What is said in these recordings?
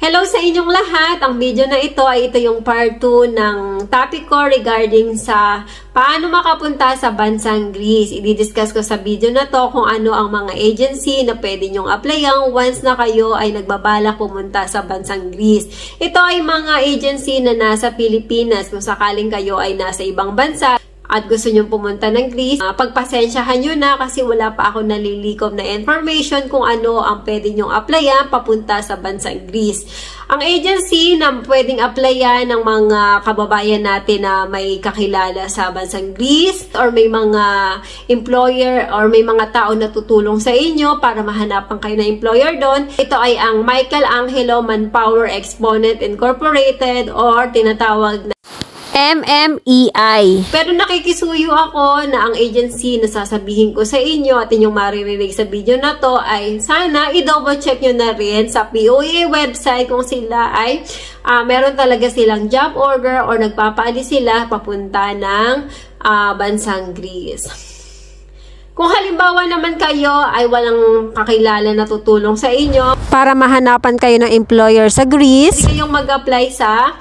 Hello sa inyong lahat! Ang video na ito ay yung part 2 ng topic ko regarding sa paano makapunta sa bansang Greece. I-discuss ko sa video na to kung ano ang mga agency na pwede nyong applyan once na kayo ay nagbabalak pumunta sa bansang Greece. Ito ay mga agency na nasa Pilipinas kung sakaling kayo ay nasa ibang bansa at gusto nyong pumunta ng Greece, pagpasensyahan nyo na kasi wala pa ako nalilikom na information kung ano ang pwede nyong applyan papunta sa bansang Greece. Ang agency na pwedeng applyan ng mga kababayan natin na may kakilala sa bansang Greece or may mga employer or may mga tao na tutulong sa inyo para mahanapan kayo na employer doon, ito ay ang Michael Angelo Manpower Exponent Incorporated or tinatawag na MMEI. Pero nakikisuyo ako na ang agency na sasabihin ko sa inyo at inyong maririnig sa video na to ay sana i-double check nyo na rin sa POA website kung sila ay meron talaga silang job order or nagpapaalis sila papunta ng bansang Greece. Kung halimbawa naman kayo ay walang kakilala na tutulong sa inyo para mahanapan kayo ng employer sa Greece, hindi kayong mag-apply sa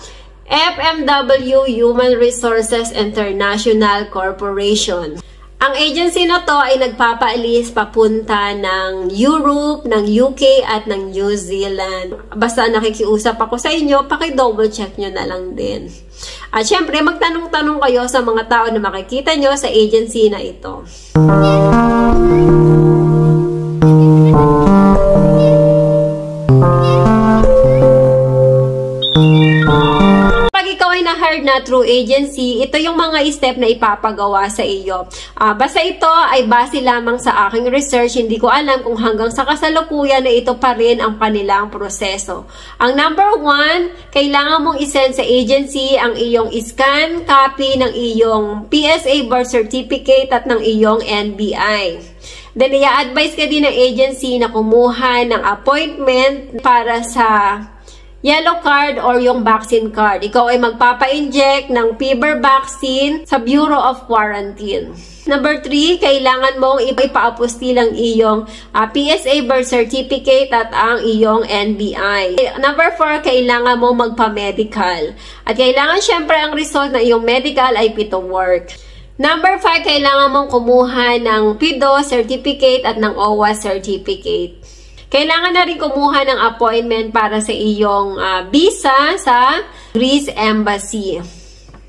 FMW Human Resources International Corporation. Ang agency na to ay nagpapaalis papunta ng Europe, ng UK at ng New Zealand. Basta nakikiusap ako sa inyo, paki-double check nyo na lang din. At syempre, magtanong-tanong kayo sa mga tao na makikita nyo sa agency na ito. Na-hired na through agency, ito yung mga step na ipapagawa sa iyo. Basta ito ay base lamang sa aking research, hindi ko alam kung hanggang sa kasalukuyan na ito pa rin ang kanilang proseso. Ang number 1, kailangan mong isend sa agency ang iyong scan copy ng iyong PSA birth certificate at ng iyong NBI. Then, i-advise ka din ng agency na kumuha ng appointment para sa yellow card or yung vaccine card. Ikaw ay magpapa-inject ng fever vaccine sa Bureau of Quarantine. Number 3, kailangan mong ipa-apostille ang iyong PSA birth certificate at ang iyong NBI. Number 4, kailangan mong magpa-medical. At kailangan syempre ang result ng iyong medical ay fit to work. Number 5, kailangan mong kumuha ng PIDO certificate at ng OWA certificate. Kailangan na rin kumuha ng appointment para sa iyong visa sa Greece Embassy.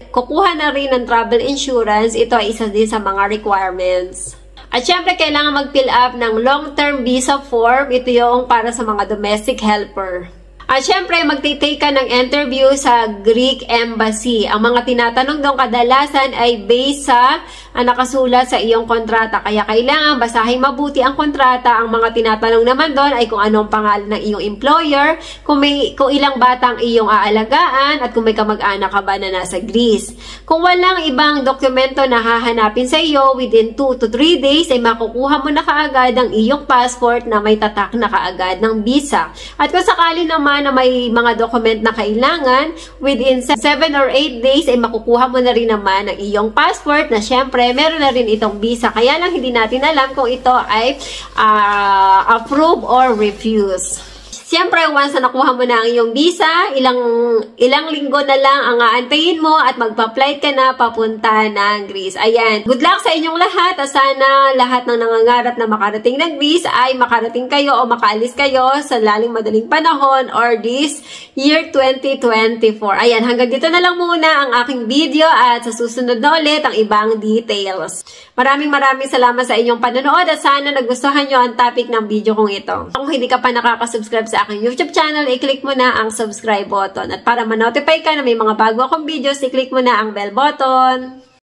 Kukuha na rin ng travel insurance. Ito ay isa din sa mga requirements. At syempre, kailangan mag-fill up ng long-term visa form. Ito yung para sa mga domestic helper. At syempre, magtitake ka ng interview sa Greek Embassy. Ang mga tinatanong doon kadalasan ay based sa nakasulat sa iyong kontrata. Kaya kailangan basahin mabuti ang kontrata. Ang mga tinatanong naman doon ay kung anong pangalan ng iyong employer, kung ilang bata ang iyong aalagaan, at kung may kamag-anak ka ba na nasa Greece. Kung walang ibang dokumento na hahanapin sa iyo, within 2 to 3 days ay makukuha mo na kaagad ang iyong passport na may tatak na kaagad ng visa. At kung sakali naman na may mga document na kailangan, within 7 or 8 days ay makukuha mo na rin naman ang iyong passport na syempre meron na rin itong visa. Kaya lang hindi natin alam kung ito ay approve or refuse. Siyempre, once na nakuha mo na ang iyong visa, ilang linggo na lang ang aantayin mo at magpa-flight ka na papunta ng Greece. Ayan. Good luck sa inyong lahat at sana lahat ng nangangarap na makarating ng Greece ay makarating kayo o makaalis kayo sa laling madaling panahon or this year 2024. Ayan, hanggang dito na lang muna ang aking video at sa susunod na ulit ang ibang details. Maraming salamat sa inyong panonood at sana nagustuhan nyo ang topic ng video kong ito. Kung hindi ka pa nakaka-subscribe sa aking YouTube channel, i-click mo na ang subscribe button. At para ma-notify ka na may mga bago akong videos, i-click mo na ang bell button.